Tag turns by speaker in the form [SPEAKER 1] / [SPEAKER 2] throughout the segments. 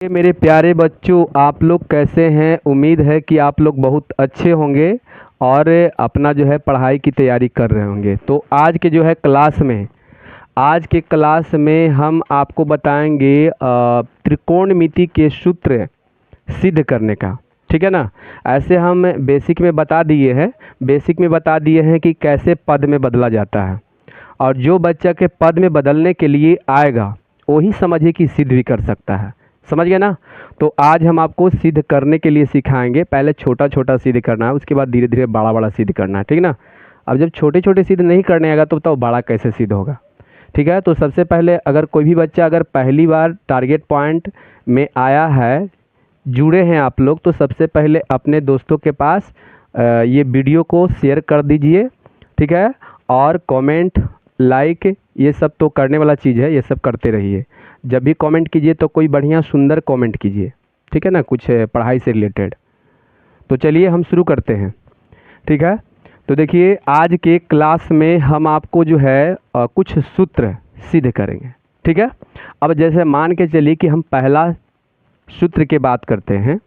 [SPEAKER 1] ये मेरे प्यारे बच्चों, आप लोग कैसे हैं। उम्मीद है कि आप लोग बहुत अच्छे होंगे और अपना जो है पढ़ाई की तैयारी कर रहे होंगे। तो आज के जो है आज के क्लास में हम आपको बताएंगे त्रिकोणमिति के सूत्र सिद्ध करने का। ठीक है ना। ऐसे हम बेसिक में बता दिए हैं कि कैसे पद में बदला जाता है, और जो बच्चा के पद में बदलने के लिए आएगा वही समझिए कि सिद्ध भी कर सकता है। समझ गए ना। तो आज हम आपको सिद्ध करने के लिए सिखाएंगे। पहले छोटा छोटा सिद्ध करना है, उसके बाद धीरे धीरे बड़ा बड़ा सिद्ध करना है। ठीक ना। अब जब छोटे छोटे सिद्ध नहीं करने आएगा तो बताओ बड़ा कैसे सिद्ध होगा। ठीक है। तो सबसे पहले अगर कोई भी बच्चा अगर पहली बार टारगेट पॉइंट में आया है, जुड़े हैं आप लोग, तो सबसे पहले अपने दोस्तों के पास ये वीडियो को शेयर कर दीजिए। ठीक है। और कमेंट लाइक ये सब तो करने वाला चीज़ है, ये सब करते रहिए। जब भी कमेंट कीजिए तो कोई बढ़िया सुंदर कमेंट कीजिए। ठीक है ना, कुछ पढ़ाई से रिलेटेड। तो चलिए हम शुरू करते हैं। ठीक है। तो देखिए आज के क्लास में हम आपको जो है कुछ सूत्र सिद्ध करेंगे। ठीक है। अब जैसे मान के चलिए कि हम पहला सूत्र की बात करते हैं।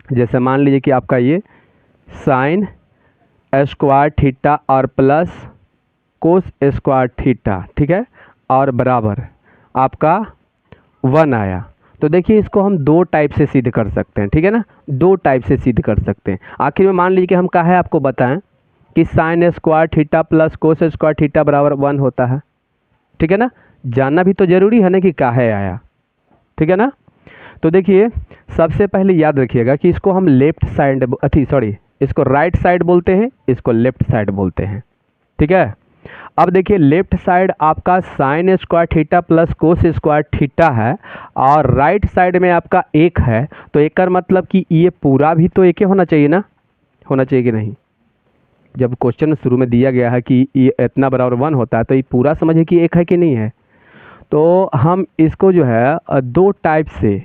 [SPEAKER 1] जैसे मान लीजिए कि आपका ये साइन स्क्वायर थीटा और प्लस कोस स्क्वायर थीटा, ठीक है, और बराबर आपका 1 आया। तो देखिए इसको हम दो टाइप से सिद्ध कर सकते हैं। ठीक है ना, दो टाइप से सिद्ध कर सकते हैं। आखिर में मान लीजिए कि हम काहे आपको बताएं कि sine square theta plus cos square theta बराबर 1 होता है। ठीक है ना, जानना भी तो जरूरी है ना कि काहे आया। ठीक है ना। तो देखिए सबसे पहले याद रखिएगा कि इसको हम लेफ्ट साइड इसको राइट साइड बोलते हैं, इसको लेफ्ट साइड बोलते हैं। ठीक है। अब देखिए लेफ्ट साइड आपका sine square theta plus cos square theta है, और राइट साइड में आपका 1 है। तो एक का मतलब कि ये पूरा भी तो एक ही होना चाहिए ना, होना चाहिए कि नहीं। जब क्वेश्चन शुरू में दिया गया है कि ये इतना बराबर 1 होता है, तो ये पूरा समझिए कि 1 है कि नहीं है। तो हम इसको जो है दो टाइप से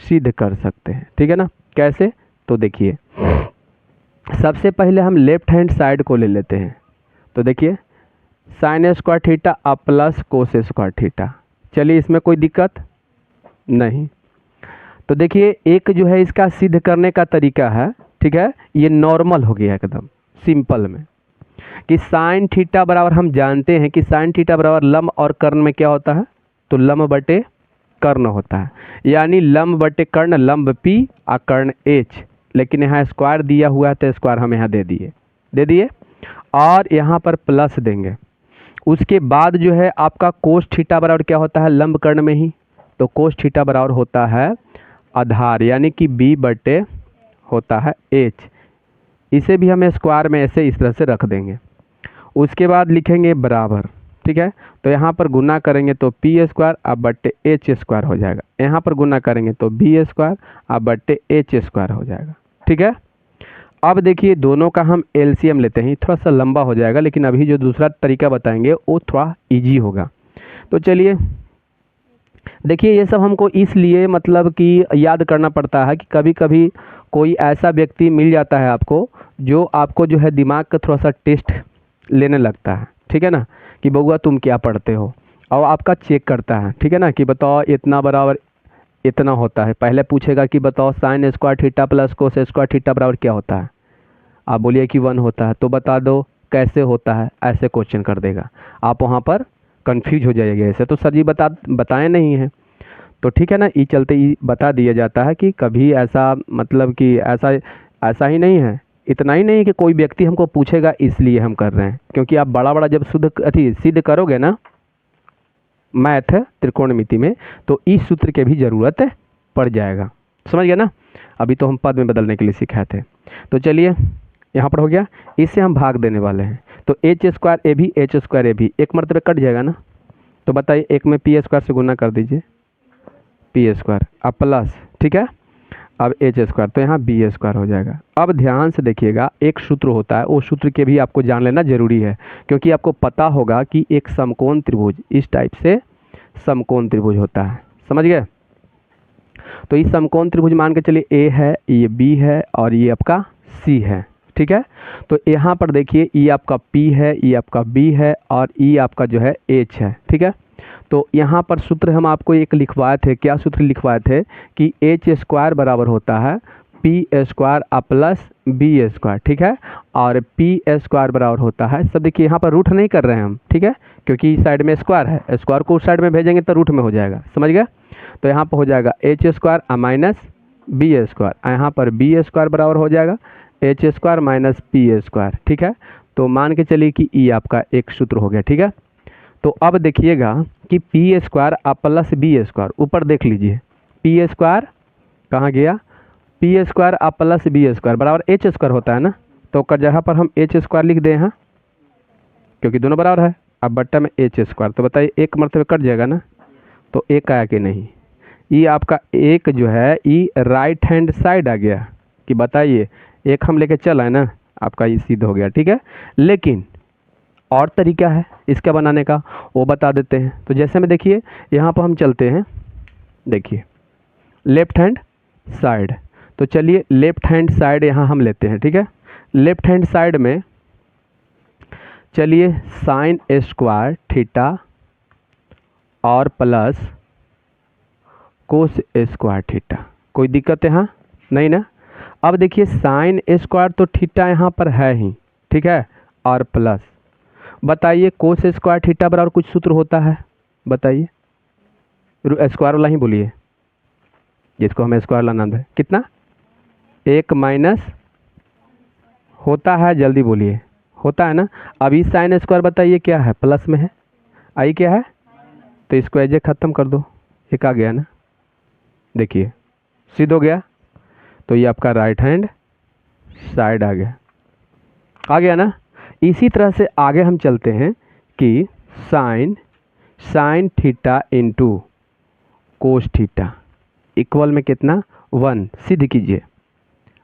[SPEAKER 1] सिद्ध कर सकते हैं। ठीक है ना। कैसे, तो देखिए सबसे पहले हम लेफ्ट हैंड साइड को ले लेते हैं। तो देखिए साइन स्क्वायर थीटा और प्लस कोस स्क्वायर थीटा, चलिए इसमें कोई दिक्कत नहीं। तो देखिए एक जो है इसका सिद्ध करने का तरीका है। ठीक है, ये नॉर्मल हो गया एकदम सिंपल में, कि साइन थीटा बराबर हम जानते हैं कि साइन थीटा बराबर लंब और कर्ण में क्या होता है, तो लंब बटे कर्ण होता है। यानी लंब बटे कर्ण, लंब पी और कर्ण एच। लेकिन यहाँ स्क्वायर दिया हुआ है तो स्क्वायर हम यहाँ दे दिए और यहाँ पर प्लस देंगे। उसके बाद जो है आपका कोस थीटा बराबर क्या होता है, लंब कर्ण में ही, तो कोस थीटा बराबर होता है आधार, यानी कि बी बटे होता है एच। इसे भी हम स्क्वायर में ऐसे इस तरह से रख देंगे। उसके बाद लिखेंगे बराबर। ठीक है। तो यहाँ पर गुना करेंगे तो पी स्क्वायर अब बट्टे एच स्क्वायर हो जाएगा। यहाँ पर गुना करेंगे तो बी स्क्वायर अब बट्टे एच स्क्वायर हो जाएगा। ठीक है। अब देखिए दोनों का हम एलसीएम लेते हैं, थोड़ा सा लंबा हो जाएगा, लेकिन अभी जो दूसरा तरीका बताएंगे वो थोड़ा इजी होगा। तो चलिए देखिए ये सब हमको इसलिए मतलब कि याद करना पड़ता है कि कभी कभी कोई ऐसा व्यक्ति मिल जाता है आपको, जो आपको जो है दिमाग का थोड़ा सा टेस्ट लेने लगता है। ठीक है ना, कि बउआ तुम क्या पढ़ते हो, और आपका चेक करता है। ठीक है ना, कि बताओ इतना बराबर इतना होता है। पहले पूछेगा कि बताओ sine square theta plus cos square theta बराबर क्या होता है। आप बोलिए कि 1 होता है, तो बता दो कैसे होता है, ऐसे क्वेश्चन कर देगा। आप वहाँ पर कंफ्यूज हो जाइएगा, ऐसे तो सर जी बताए नहीं हैं। तो ठीक है ना, ये चलते ही बता दिया जाता है कि कभी ऐसा मतलब कि ऐसा ही नहीं है। इतना ही नहीं कि कोई व्यक्ति हमको पूछेगा इसलिए हम कर रहे हैं, क्योंकि आप बड़ा बड़ा जब सिद्ध करोगे ना मैथ त्रिकोणमिति में, तो इस सूत्र के भी ज़रूरत पड़ जाएगा। समझ गया ना। अभी तो हम पद में बदलने के लिए सिखाए थे। तो चलिए यहाँ पर हो गया, इससे हम भाग देने वाले हैं। तो एच स्क्वायर ए भी एच स्क्वायर ए भी एक मरतबे कट जाएगा ना। तो बताइए एक में पी स्क्वायर से गुना कर दीजिए, पी स्क्वायर अब प्लस, ठीक है, अब एच स्क्वायर, तो यहाँ बी स्क्वायर हो जाएगा। अब ध्यान से देखिएगा एक सूत्र होता है, वो सूत्र के भी आपको जान लेना जरूरी है, क्योंकि आपको पता होगा कि एक समकोण त्रिभुज इस टाइप से समकोण त्रिभुज होता है। समझ गए। तो इस समकोण त्रिभुज मान के चलिए ए है, ये बी है और ये आपका सी है। ठीक है। तो यहाँ पर देखिए ये आपका P है, ये आपका B है और ये आपका जो है H है। ठीक है। तो यहाँ पर सूत्र हम आपको एक लिखवाए थे, क्या सूत्र लिखवाए थे कि एच स्क्वायर बराबर होता है P square plus B square, ठीक है। और पी स्क्वायर बराबर होता है, सब देखिए यहाँ पर रूट नहीं कर रहे हैं हम, ठीक है, क्योंकि इस साइड में स्क्वायर है, स्क्वायर को उस साइड में भेजेंगे तो रूट में हो जाएगा, समझ गए। तो यहाँ पर हो जाएगा H square minus B square, यहाँ पर बी स्क्वायर बराबर हो जाएगा H square minus P square, ठीक है। तो मान के चलिए कि ई आपका एक सूत्र हो गया, ठीक है। तो अब देखिएगा कि P square plus B square, ऊपर देख लीजिए पी स्क्वायर कहाँ गया, P square plus B square बराबर एच स्क्वायर होता है ना, तो कर जगह पर हम एच स्क्वायर लिख दें यहाँ, क्योंकि दोनों बराबर है। अब बट्टा में एच स्क्वायर, तो बताइए एक मरतबे कट जाएगा ना, तो एक आया कि नहीं, ये आपका एक जो है ये राइट हैंड साइड आ गया कि बताइए, एक हम लेके चल आए ना, आपका ये सिद्ध हो गया, ठीक है। लेकिन और तरीका है इसका बनाने का, वो बता देते हैं। तो जैसे में देखिए यहाँ पर हम चलते हैं, देखिए लेफ्ट हैंड साइड, तो चलिए लेफ्ट हैंड साइड यहाँ हम लेते हैं, ठीक है। लेफ्ट हैंड साइड में चलिए साइन स्क्वायर थीटा और प्लस कोस स्क्वायर थीटा, कोई दिक्कत है यहाँ नहीं ना। अब देखिए साइन स्क्वायर तो थीटा यहाँ पर है ही, ठीक है, और प्लस बताइए कोस स्क्वायर थीटा बराबर कुछ सूत्र होता है, बताइए स्क्वायर वाला ही बोलिए, जिसको हमें स्क्वायर लाना है, कितना एक माइनस होता है, जल्दी बोलिए, होता है ना। अभी साइन स्क्वायर बताइए क्या है, प्लस में है, आई क्या है, तो इसको एजे ख़त्म कर दो, एक आ गया ना, देखिए सिद्ध हो गया। तो ये आपका राइट हैंड साइड आ गया ना। इसी तरह से आगे हम चलते हैं कि sine theta into cos theta equal में कितना 1, सिद्ध कीजिए।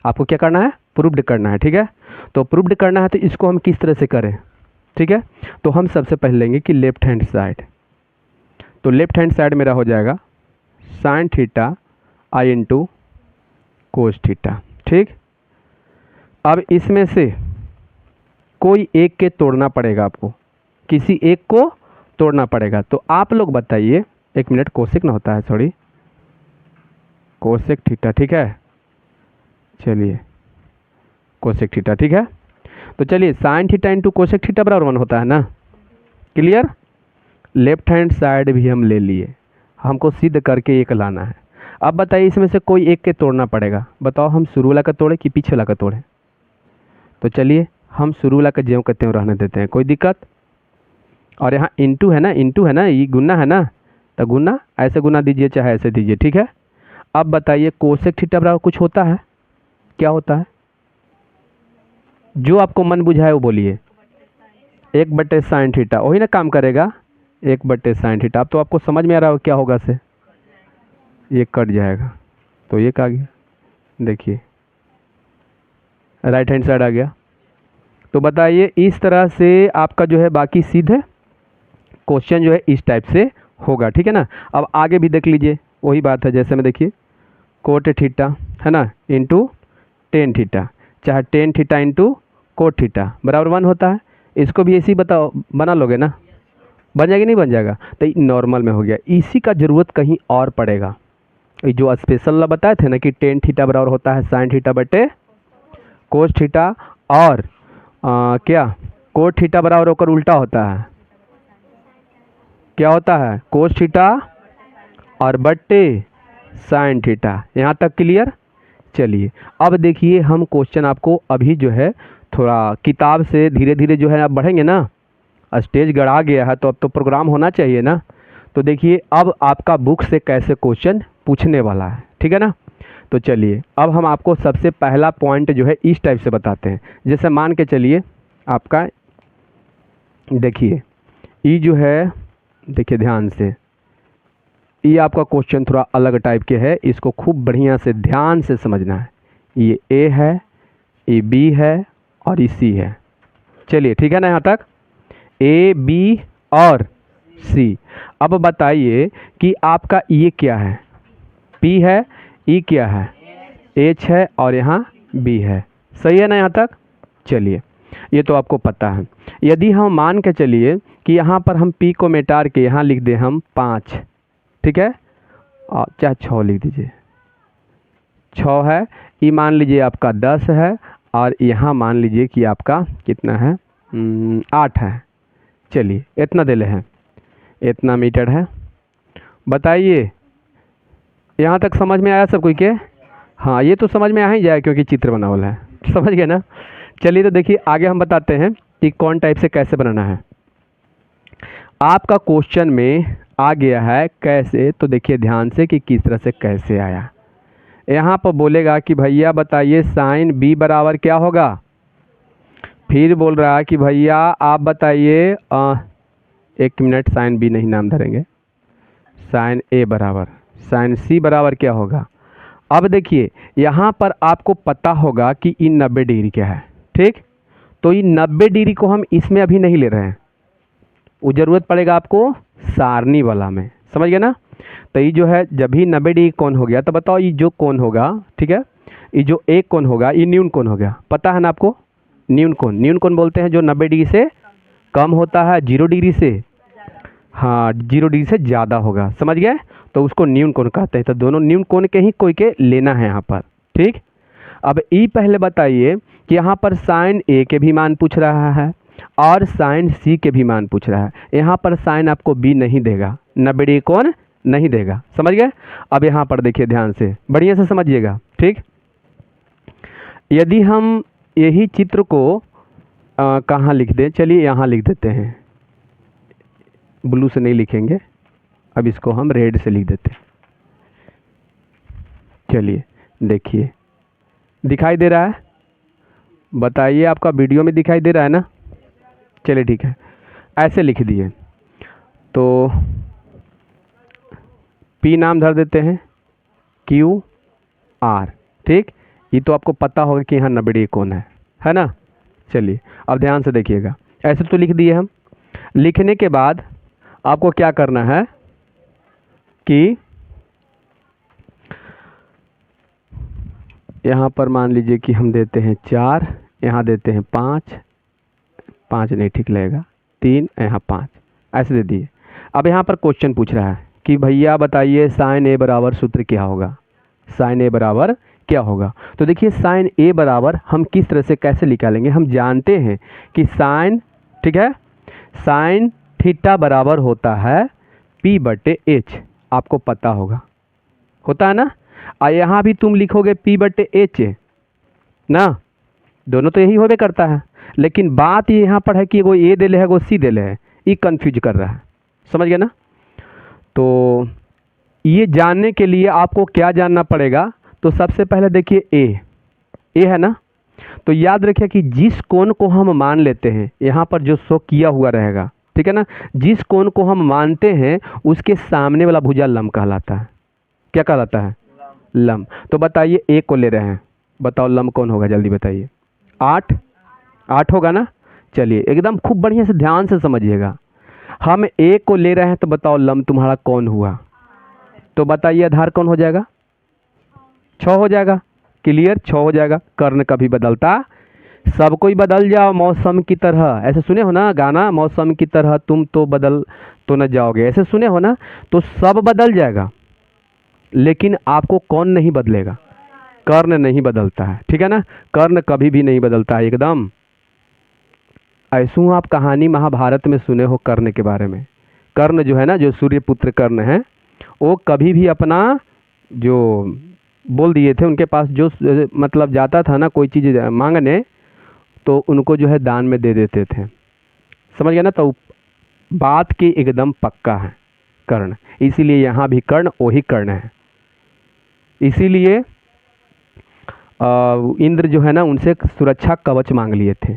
[SPEAKER 1] आपको क्या करना है, प्रूव्ड करना है, ठीक है। तो प्रूव्ड करना है तो इसको हम किस तरह से करें, ठीक है। तो हम सबसे पहले लेंगे कि लेफ्ट हैंड साइड, तो लेफ्ट हैंड साइड मेरा हो जाएगा साइन थीटा आई इंटू कोस थीटा, ठीक। अब इसमें से कोई एक के तोड़ना पड़ेगा, आपको किसी एक को तोड़ना पड़ेगा। तो आप लोग बताइए, एक मिनट, कोसेक ना होता है, सॉरी कोसेक थीटा, ठीक है, चलिए कोसेक थीटा, ठीक है। तो चलिए sine theta into cosec theta बराबर 1 होता है ना, क्लियर। लेफ्ट हैंड साइड भी हम ले लिए, हमको सिद्ध करके एक लाना है। अब बताइए इसमें से कोई एक के तोड़ना पड़ेगा, बताओ हम शुरू वाला का तोड़े कि पीछे वाला का तोड़े। तो चलिए हम शुरू वाला का ज्यों कहते हैं रहने देते हैं, कोई दिक्कत। और यहाँ इंटू है ना, ये गुना है ना, तो गुना ऐसे गुना दीजिए चाहे ऐसे दीजिए, ठीक है। अब बताइए कोसेक थीटा बराबर कुछ होता है, क्या होता है, जो आपको मन बुझाए वो बोलिए, 1/sin साइन थीटा, वही ना काम करेगा, 1/sin साइन थीटा। अब तो आपको समझ में आ रहा हो क्या होगा, से ये कट जाएगा, तो ये आ गया, देखिए राइट हैंड साइड आ गया। तो बताइए इस तरह से आपका जो है बाकी सीधे क्वेश्चन जो है इस टाइप से होगा, ठीक है ना। अब आगे भी देख लीजिए, वही बात है, जैसे में देखिए कोट थीटा है ना इंटू टेन थीटा, चाहे tan theta into cot theta बराबर 1 होता है। इसको भी ऐसे ही बताओ, बना लोगे ना, बन जाएगा नहीं बन जाएगा, तो नॉर्मल में हो गया। इसी का ज़रूरत कहीं और पड़ेगा, जो स्पेशल बताए थे ना कि टेन थीटा बराबर होता है साइन थीटा बटे कोस थीटा, और क्या कोट थीटा बराबर होकर उल्टा होता है, क्या होता है कोस थीटा और बट्टे साइन थीटा। यहाँ तक क्लियर। चलिए अब देखिए हम क्वेश्चन आपको अभी जो है थोड़ा किताब से धीरे धीरे जो है आप बढ़ेंगे ना, स्टेज गड़ा गया है तो अब तो प्रोग्राम होना चाहिए ना। तो देखिए अब आपका बुक से कैसे क्वेश्चन पूछने वाला है, ठीक है ना। तो चलिए अब हम आपको सबसे पहला पॉइंट जो है इस टाइप से बताते हैं। जैसे मान के चलिए आपका देखिए ये जो है, देखिए ध्यान से, ये आपका क्वेश्चन थोड़ा अलग टाइप के है, इसको खूब बढ़िया से ध्यान से समझना है। ये ए है, ये बी है और ये सी है। चलिए ठीक है ना यहाँ तक, ए बी और सी। अब बताइए कि आपका ये क्या है, पी है, ई क्या है, एच है और यहाँ बी है। सही है ना यहाँ तक। चलिए ये तो आपको पता है। यदि हम मान के चलिए कि यहाँ पर हम p को मिटार के यहाँ लिख दें हम 5, ठीक है, और चाहे 6 लिख दीजिए, 6 है, ये मान लीजिए आपका 10 है, और यहाँ मान लीजिए कि आपका कितना है, 8 है। चलिए इतना दे ले हैं, इतना मीटर है। बताइए यहाँ तक समझ में आया सब कोई के? हाँ, ये तो समझ में आ ही जाए क्योंकि चित्र बना वाला है, समझ गए ना। चलिए तो देखिए आगे हम बताते हैं कि कौन टाइप से कैसे बनाना है। आपका क्वेश्चन में आ गया है कैसे, तो देखिए ध्यान से कि किस तरह से कैसे आया। यहाँ पर बोलेगा कि भैया बताइए साइन बी बराबर क्या होगा। फिर बोल रहा है कि भैया आप बताइए, 1 मिनट, साइन बी नहीं नाम धरेंगे, साइन ए बराबर साइन सी बराबर क्या होगा। अब देखिए यहाँ पर आपको पता होगा कि ये 90 डिग्री क्या है, ठीक। तो ये 90 डिग्री को हम इसमें अभी नहीं ले रहे हैं, वो ज़रूरत पड़ेगा आपको सारणी वाला में, समझ गए ना। तो ये जो है जब भी 90 डिग्री कोण हो गया तो बताओ ये जो कोण होगा, ठीक है, ये जो एक कोण होगा ये न्यून कोण हो गया, पता है ना आपको। न्यून कोण बोलते हैं जो 90 डिग्री से कम होता है, 0 डिग्री से, हाँ 0 डिग्री से ज़्यादा होगा, समझ गए, तो उसको न्यून कोण कहते हैं। तो दोनों न्यून कोण के ही कोई के लेना है यहाँ पर, ठीक। अब ई पहले बताइए कि यहाँ पर साइन ए के भी मान पूछ रहा है और साइन सी के भी मान पूछ रहा है। यहाँ पर साइन आपको बी नहीं देगा, 90 डिग्री कोण नहीं देगा, समझ गए। अब यहाँ पर देखिए ध्यान से, बढ़िया से समझिएगा, ठीक। यदि हम यही चित्र को कहाँ लिख दें, चलिए यहाँ लिख देते हैं, ब्लू से नहीं लिखेंगे, अब इसको हम रेड से लिख देते हैं। चलिए देखिए दिखाई दे रहा है, बताइए आपका वीडियो में दिखाई दे रहा है ना। चलिए ठीक है, ऐसे लिख दिए तो P नाम धर देते हैं, Q R, ठीक। ये तो आपको पता होगा कि यहाँ 90 डिग्री कोण है ना। चलिए अब ध्यान से देखिएगा, ऐसे तो लिख दिए हम। लिखने के बाद आपको क्या करना है कि यहाँ पर मान लीजिए कि हम देते हैं 4, यहाँ देते हैं 5 नहीं ठीक लगेगा, 3, यहाँ 5, ऐसे दे दिए। अब यहाँ पर क्वेश्चन पूछ रहा है कि भैया बताइए साइन ए बराबर सूत्र क्या होगा, साइन ए बराबर क्या होगा। तो देखिए साइन ए बराबर हम किस तरह से कैसे निकालेंगे, हम जानते हैं कि साइन, ठीक है, साइन थीटा बराबर होता है P/H, आपको पता होता है ना। और यहाँ भी तुम लिखोगे P/H ना, दोनों तो यही होबे करता है, लेकिन बात ये यहाँ पर है कि वो ए दे ले है वो सी दे ले है, ये कंफ्यूज कर रहा है, समझ गए ना। तो ये जानने के लिए आपको क्या जानना पड़ेगा, तो सबसे पहले देखिए ए है ना, तो याद रखिए कि जिस कोण को हम मान लेते हैं यहाँ पर जो शो किया हुआ रहेगा, ठीक है ना, जिस कोण को हम मानते हैं उसके सामने वाला भुजा लंब कहलाता है। क्या कहलाता है? लंब। तो बताइए ए को ले रहे हैं, बताओ लंब कौन होगा, जल्दी बताइए। 8 होगा ना। चलिए एकदम खूब बढ़िया से ध्यान से समझिएगा, हम ए को ले रहे हैं तो बताओ लंब तुम्हारा कौन हुआ, तो बताइए आधार कौन हो जाएगा, 6 हो जाएगा। क्लियर, 6 हो जाएगा। कर्ण कभी बदलता, सब कोई बदल जाओ मौसम की तरह, ऐसे सुने हो ना गाना, मौसम की तरह तुम तो बदल तो न जाओगे, ऐसे सुने हो ना। तो सब बदल जाएगा लेकिन आपको कौन नहीं बदलेगा, कर्ण नहीं बदलता है, ठीक है ना। कर्ण कभी भी नहीं बदलता है एकदम। ऐसू आप कहानी महाभारत में सुने हो कर्ण के बारे में। कर्ण जो है ना, जो सूर्यपुत्र कर्ण है, वो कभी भी अपना जो बोल दिए थे, उनके पास जो मतलब जाता था ना कोई चीज़ मांगने, तो उनको जो है दान में दे देते थे, समझ गया ना। तो बात की एकदम पक्का है कर्ण, इसीलिए यहाँ भी कर्ण वही कर्ण है। इसीलिए इंद्र जो है ना उनसे सुरक्षा कवच मांग लिए थे,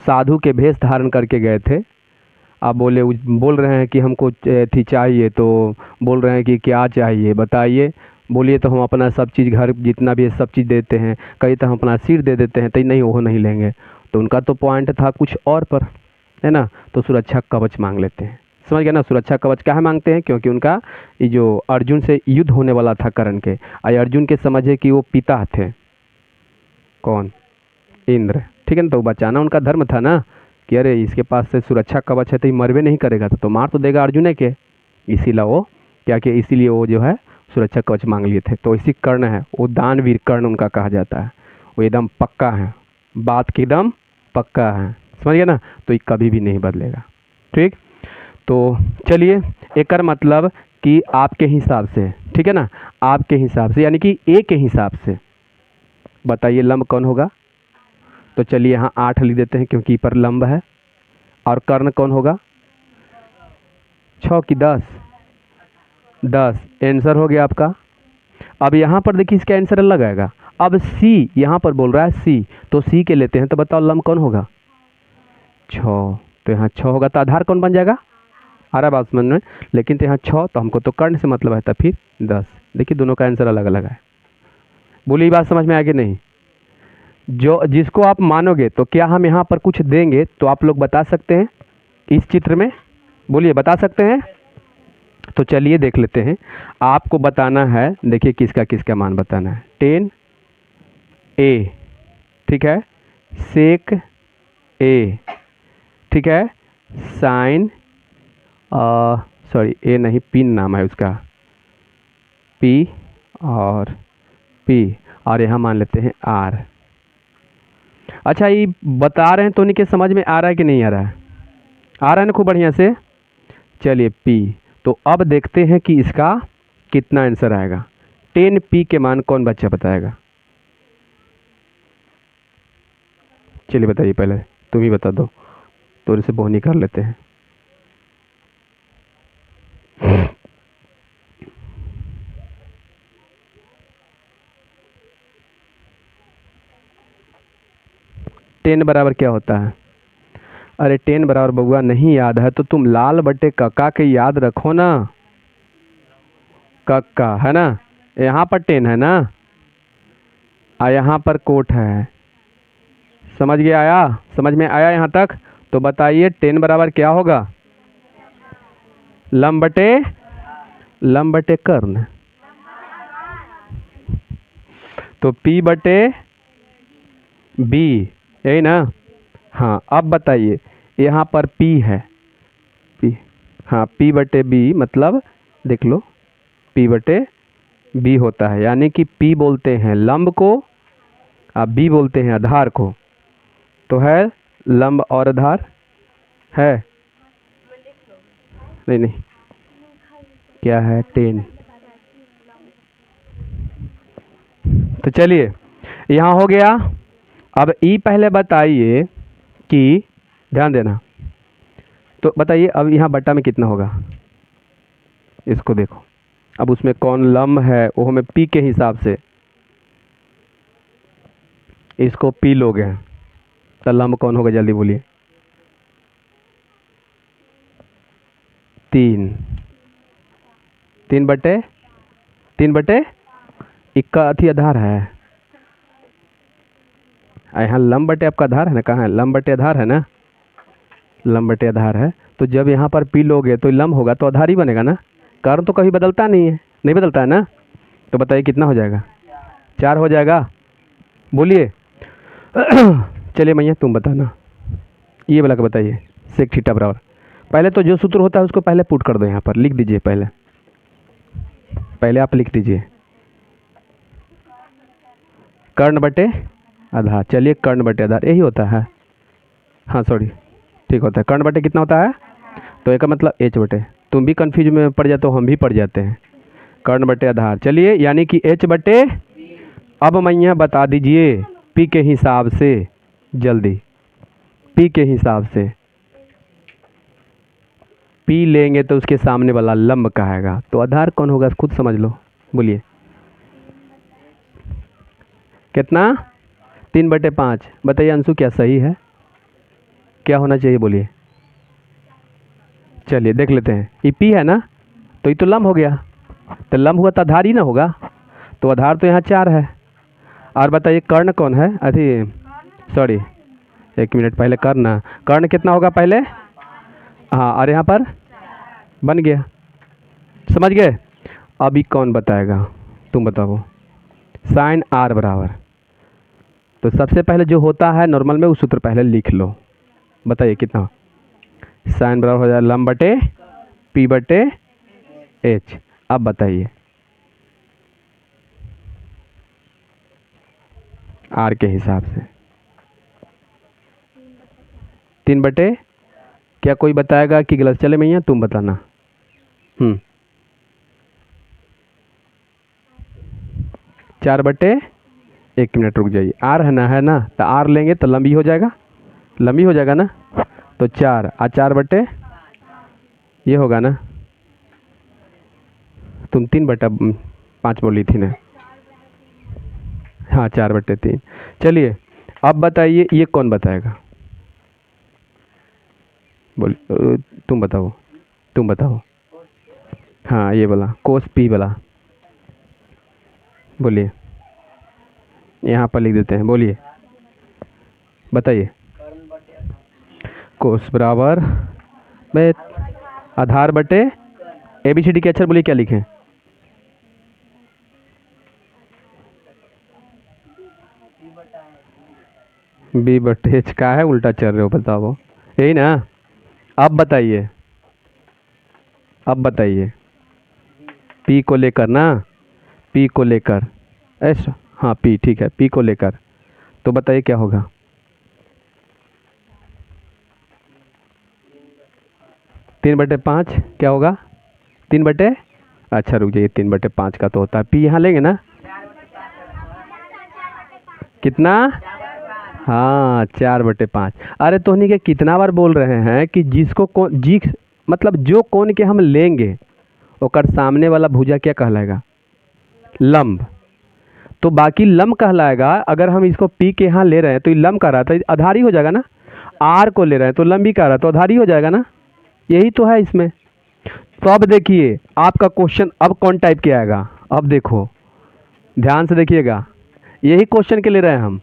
[SPEAKER 1] साधु के भेष धारण करके गए थे। आप बोल रहे हैं कि हमको थी चाहिए, तो बोल रहे हैं कि क्या चाहिए बताइए, बोलिए तो हम अपना सब चीज़, घर जितना भी है सब चीज़ देते हैं, कहीं तो हम अपना सिर दे देते हैं, तो नहीं वो नहीं लेंगे। तो उनका तो पॉइंट था कुछ और पर, है ना, तो सुरक्षा कवच मांग लेते हैं, समझ गए ना। सुरक्षा कवच क्या है मांगते हैं, क्योंकि उनका ये जो अर्जुन से युद्ध होने वाला था कर्ण के, और अर्जुन के समझे कि वो पिता थे, कौन, इंद्र, ठीक है ना। तो बचाना उनका धर्म था ना कि अरे इसके पास से सुरक्षा कवच है तो ये मरवे नहीं करेगा, तो मार तो देगा अर्जुन के, इसीलिए वो क्या किया, इसीलिए वो जो है सुरक्षा कवच मांग लिए थे। तो इसी कर्ण है वो, दानवीर कर्ण उनका कहा जाता है। वो एकदम पक्का है, बात की एकदम पक्का है, समझ गया ना। तो ये कभी भी नहीं बदलेगा, ठीक। तो चलिए, एक मतलब कि आपके हिसाब से, ठीक है ना, आपके हिसाब से यानी कि ए के हिसाब से बताइए लंब कौन होगा। तो चलिए यहाँ 8 लिख देते हैं क्योंकि पर लंब है। और कर्ण कौन होगा, 6 की 10, 10 आंसर हो गया आपका। अब यहाँ पर देखिए इसका आंसर अलग आएगा। अब सी यहाँ पर बोल रहा है सी, तो सी के लेते हैं। तो बताओ लंब कौन होगा, 6। तो यहाँ 6 होगा तो आधार कौन बन जाएगा, आ रहा बात समझ में। लेकिन तो यहाँ 6, तो हमको तो कर्ण से मतलब है, तो फिर 10। देखिए दोनों का आंसर अलग अलग है। बोलिए बात समझ में आ गई नहीं। जो जिसको आप मानोगे तो क्या हम यहाँ पर कुछ देंगे तो आप लोग बता सकते हैं इस चित्र में, बोलिए बता सकते हैं। तो चलिए देख लेते हैं। आपको बताना है, देखिए किसका किसका मान बताना है। 10 ए, ठीक है, सेक ए, ठीक है, साइन, सॉरी ए नहीं, पिन नाम है उसका, पी और पी, और यहाँ मान लेते हैं आर। अच्छा ये बता रहे हैं तो उनके समझ में आ रहा है कि नहीं आ रहा है, आ रहा है ना खूब बढ़िया से। चलिए पी, तो अब देखते हैं कि इसका कितना आंसर आएगा। 10 पी के मान कौन बच्चा बताएगा, चलिए बताइए, पहले तुम ही बता दो, तो इसे बोहनी कर लेते हैं। टेन बराबर क्या होता है, अरे 10 बराबर बउआ नहीं याद है तो तुम लाल बटे कक्का के याद रखो ना, कक्का है ना, यहाँ पर 10 है ना, यहाँ पर कोट है। समझ गया, आया समझ में आया यहाँ तक। तो बताइए 10 बराबर क्या होगा, लंब बटे कर्ण, तो P बटे B, यही ना। हाँ अब बताइए यहाँ पर P है, P, हाँ P बटे B मतलब देख लो P बटे B होता है, यानी कि P बोलते हैं लंब को और B बोलते हैं आधार को। तो है लंब और आधार है, नहीं नहीं क्या है 10। तो चलिए यहाँ हो गया। अब ई पहले बताइए कि, ध्यान देना, तो बताइए अब यहाँ बट्टा में कितना होगा, इसको देखो। अब उसमें कौन लंब है वो हमें पी के हिसाब से, इसको पी लोगे हैं तो लंब कौन होगा जल्दी बोलिए, 3 बटे इक्का अथी आधार है, यहाँ लंब बटे आपका आधार है ना, कहाँ है लंब बटे आधार है ना, लंब बटे आधार है। तो जब यहाँ पर पी लोगे तो लंब होगा तो आधार ही बनेगा ना, कारण तो कभी बदलता नहीं है, नहीं बदलता है ना। तो बताइए कितना हो जाएगा, 4 हो जाएगा, बोलिए। चलिए मैया तुम बताना, ये वाला का बताइए, सेक थीटा बराबर, पहले तो जो सूत्र होता है उसको पहले पुट कर दो, यहाँ पर लिख दीजिए, पहले आप लिख दीजिए कर्ण बटे आधार। चलिए कर्ण बटे आधार यही होता है, हाँ सॉरी ठीक होता है, कर्ण बटे कितना होता है, तो एक मतलब एच बटे, तुम भी कंफ्यूज में पड़ जाते हो, हम भी पड़ जाते हैं, कर्ण बटे आधार। चलिए यानी कि एच बटे, अब मैया बता दीजिए पी के हिसाब से, जल्दी पी के हिसाब से, पी लेंगे तो उसके सामने वाला लंब कहेगा, तो आधार कौन होगा खुद समझ लो, बोलिए कितना, 3/5। बताइए अंशु क्या सही है, क्या होना चाहिए बोलिए। चलिए देख लेते हैं, ये पी है ना, तो ये तो लंब हो गया, तो लंब हुआ तो आधार ही ना होगा, तो आधार तो यहाँ 4 है। और बताइए कर्ण कौन है, अरे सॉरी 1 मिनट पहले कर्ण कितना होगा पहले, हाँ, और यहाँ पर बन गया, समझ गए। अभी कौन बताएगा, तुम बताओ, साइन आर बराबर तो सबसे पहले जो होता है नॉर्मल में, उस सूत्र पहले लिख लो। बताइए कितना, साइन बराबर हो जाए लंब बटे पी बटे एच। अब बताइए आर के हिसाब से 3/, क्या कोई बताएगा कि गलत? चले भैया तुम बताना। 4/, 1 मिनट रुक जाइए, आर है ना, तो आर लेंगे तो लंबी हो जाएगा, लंबी हो जाएगा ना। तो 4 ये होगा ना, तुम 3/5 बोली थी ना। हाँ 4/3। चलिए अब बताइए ये कौन बताएगा? बोल तुम बताओ, तुम बताओ। हाँ ये बोला कोस पी वाला, बोलिए, यहाँ पर लिख देते हैं, बोलिए बताइए। कोस बराबर में आधार बटे ABCD के अक्षर बोलिए क्या लिखें? B/H का है, उल्टा चल रहे हो बताओ, यही ना। अब बताइए, अब बताइए P को लेकर ना, P को लेकर ऐसा, हाँ P ठीक है, P को लेकर, तो बताइए क्या होगा? 3/5 क्या होगा? 3/, अच्छा रुक जाइए, 3/5 का तो होता है P, यहाँ लेंगे ना कितना? हाँ 4/5। अरे तोहनी के कितना बार बोल रहे हैं कि जिसको कौन जी, मतलब जो कोण के हम लेंगे ओकर सामने वाला भुजा क्या कहलाएगा? लंब। तो बाकी लंब कहलाएगा। अगर हम इसको पी के यहाँ ले रहे हैं तो ये लंब कह रहा था, आधारी हो जाएगा ना। आर को ले रहे हैं तो लंबी कह रहा तो आधारी हो जाएगा ना, यही तो है इसमें। तो अब देखिए आपका क्वेश्चन अब कौन टाइप के आएगा, अब देखो ध्यान से देखिएगा, यही क्वेश्चन के ले रहे हैं हम,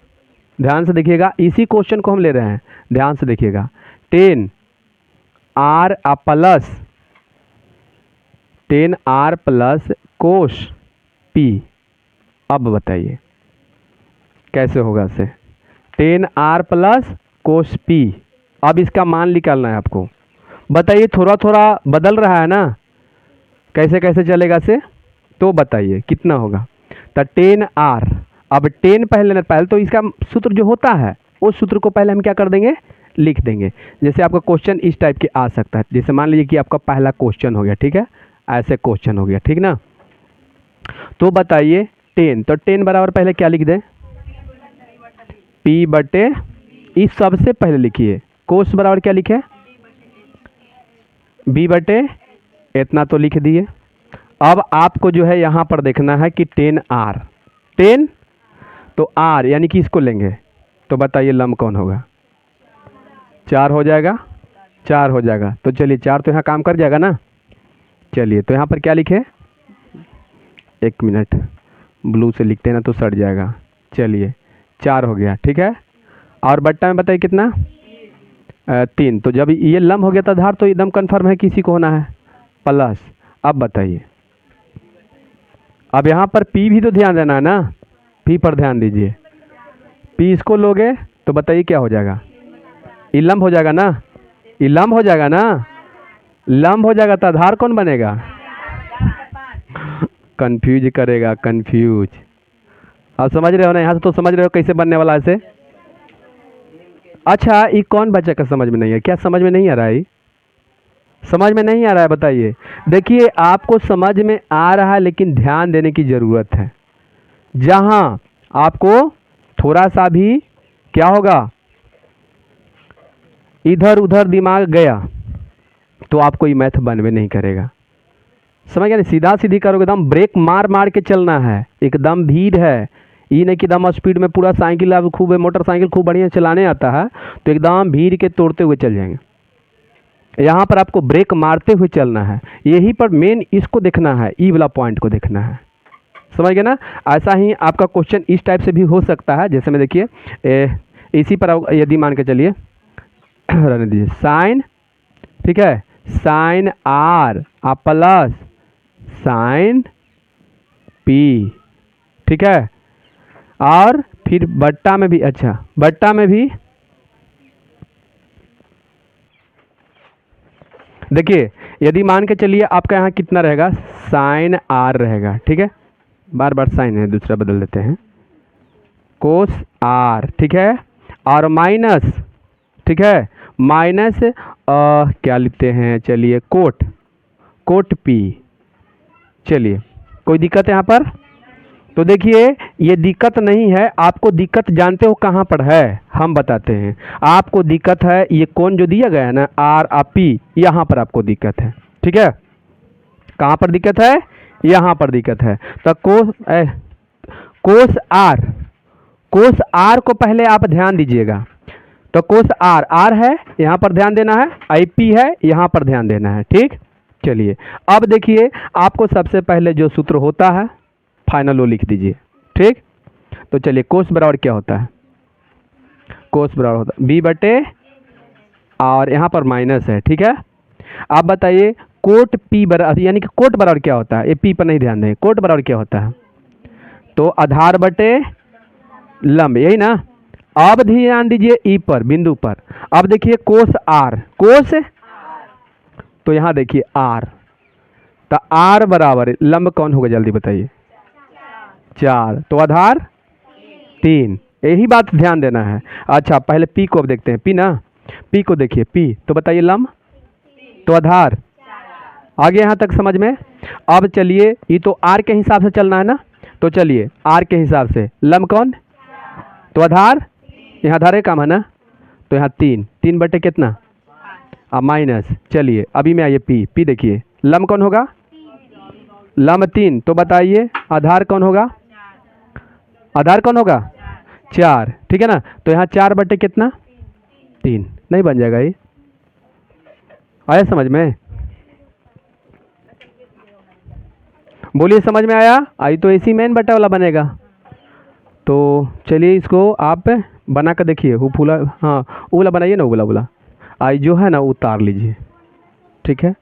[SPEAKER 1] ध्यान से देखिएगा, इसी क्वेश्चन को हम ले रहे हैं, ध्यान से देखिएगा। 10R plus cos P. अब बताइए कैसे होगा इसे? 10R plus cos P. अब इसका मान निकालना है आपको। बताइए थोड़ा थोड़ा बदल रहा है ना, कैसे कैसे चलेगा से, तो बताइए कितना होगा? तो 10R, अब 10 पहले तो इसका सूत्र जो होता है उस सूत्र को पहले हम क्या कर देंगे, लिख देंगे। जैसे आपका क्वेश्चन इस टाइप के आ सकता है, जैसे मान लीजिए कि आपका पहला क्वेश्चन हो गया, ठीक है, ऐसे क्वेश्चन हो गया, ठीक ना। तो बताइए 10, तो 10 बराबर पहले क्या लिख दें? P/, इस सबसे पहले लिखिए कोस बराबर क्या लिखे? B/, इतना तो लिख दिए। अब आपको जो है यहाँ पर देखना है कि 10R, 10 तो R यानी कि इसको लेंगे, तो बताइए लंब कौन होगा? 4 हो जाएगा, 4 हो जाएगा। तो चलिए 4 तो यहाँ काम कर जाएगा ना। चलिए तो यहाँ पर क्या लिखे? 1 मिनट, ब्लू से लिखते हैं ना तो सट जाएगा। चलिए 4 हो गया, ठीक है। और बट्टा में बताइए कितना? 3। तो जब ये लंब हो गया तो आधार तो एकदम कन्फर्म है किसी को होना है प्लस। अब बताइए, अब यहाँ पर P भी तो ध्यान देना है ना, P पर ध्यान दीजिए। P इसको लोगे तो बताइए क्या हो जाएगा? ये लंब हो जाएगा ना, ये लंब हो जाएगा ना, लंब हो जाएगा तो आधार कौन बनेगा? कंफ्यूज करेगा, कंफ्यूज। अब समझ रहे हो ना, यहाँ से तो समझ रहे हो कैसे बनने वाला है इसे। अच्छा ये कौन बच्चा का समझ में नहीं है? क्या समझ में नहीं आ रहा है? समझ में नहीं आ रहा है बताइए। देखिए आपको समझ में आ रहा है लेकिन ध्यान देने की ज़रूरत है। जहां आपको थोड़ा सा भी क्या होगा, इधर उधर दिमाग गया तो आपको ये मैथ बनवे नहीं करेगा। समझ गया ना, सीधा सीधी करोगे, एकदम ब्रेक मार मार के चलना है, एकदम भीड़ है, ये नहीं कि एकदम स्पीड में पूरा साइकिल आप खूब मोटरसाइकिल खूब बढ़िया चलाने आता है तो एकदम भीड़ के तोड़ते हुए चल जाएंगे। यहाँ पर आपको ब्रेक मारते हुए चलना है, यही पर मेन इसको देखना है, ई वाला पॉइंट को देखना है। समझ गए ना। ऐसा ही आपका क्वेश्चन इस टाइप से भी हो सकता है, जैसे में देखिए इसी पर यदि मान के चलिए रहने दीजिए, साइन, ठीक है, sine R plus sine P, ठीक है, और फिर बट्टा में भी, अच्छा बट्टा में भी देखिए, यदि मान के चलिए आपका यहाँ कितना रहेगा, साइन आर रहेगा, ठीक है, बार बार साइन है, दूसरा बदल देते हैं, कोस आर, ठीक है, और माइनस, ठीक है, माइनस क्या लिखते हैं, चलिए कोट, कोट पी। चलिए, कोई दिक्कत है यहाँ पर? तो देखिए, ये दिक्कत नहीं है, आपको दिक्कत जानते हो कहाँ पर है, हम बताते हैं। आपको दिक्कत है ये कोण जो दिया गया है ना, आर और पी, यहाँ पर आपको दिक्कत है, ठीक है। कहाँ पर दिक्कत है? यहाँ पर दिक्कत है। तो कोस आर, कोस आर को पहले आप ध्यान दीजिएगा। तो कोस आर, आर है यहाँ पर ध्यान देना है, आई पी है यहाँ पर ध्यान देना है, ठीक। चलिए, अब देखिए, आपको सबसे पहले जो सूत्र होता है फाइनल वो लिख दीजिए, ठीक। तो चलिए, कोस बराबर क्या होता है? कोस बराबर होता है बी बटे, और यहाँ पर माइनस है, ठीक है। आप बताइए कोट पी बराबर, यानी कि कोट बराबर क्या होता है? ये पी पर नहीं ध्यान दें, कोट बराबर क्या होता है? तो आधार बटे लंब, यही ना। अब ध्यान दीजिए ई पर, बिंदु पर। अब देखिए कोस आर, कोस, तो यहाँ देखिए आर, तो आर बराबर लंब कौन होगा, जल्दी बताइए? 4, तो आधार 3, यही बात ध्यान देना है। अच्छा, पहले पी को अब देखते हैं, पी ना, पी को देखिए, पी तो बताइए लंब, तो आधार, आगे यहाँ तक समझ में। अब चलिए, ये तो आर के हिसाब से चलना है ना, तो चलिए आर के हिसाब से लंब कौन, तो आधार, यहाँ आधार काम है ना, तो यहाँ 3, 3 बटे कितना, अब माइनस। चलिए अभी में आइए पी, पी देखिए लंब कौन होगा, लंब 3, तो बताइए आधार कौन होगा, आधार कौन होगा 4, ठीक है ना। तो यहाँ 4 बटे कितना, 3, नहीं बन जाएगा ये, आया समझ में? बोलिए समझ में आया? आई तो ऐसी मेन बटा वाला बनेगा। तो चलिए इसको आप बना कर देखिए, वो फूला, हाँ वो वाला बनाइए ना, वो वाला आई जो है ना उतार लीजिए, ठीक है।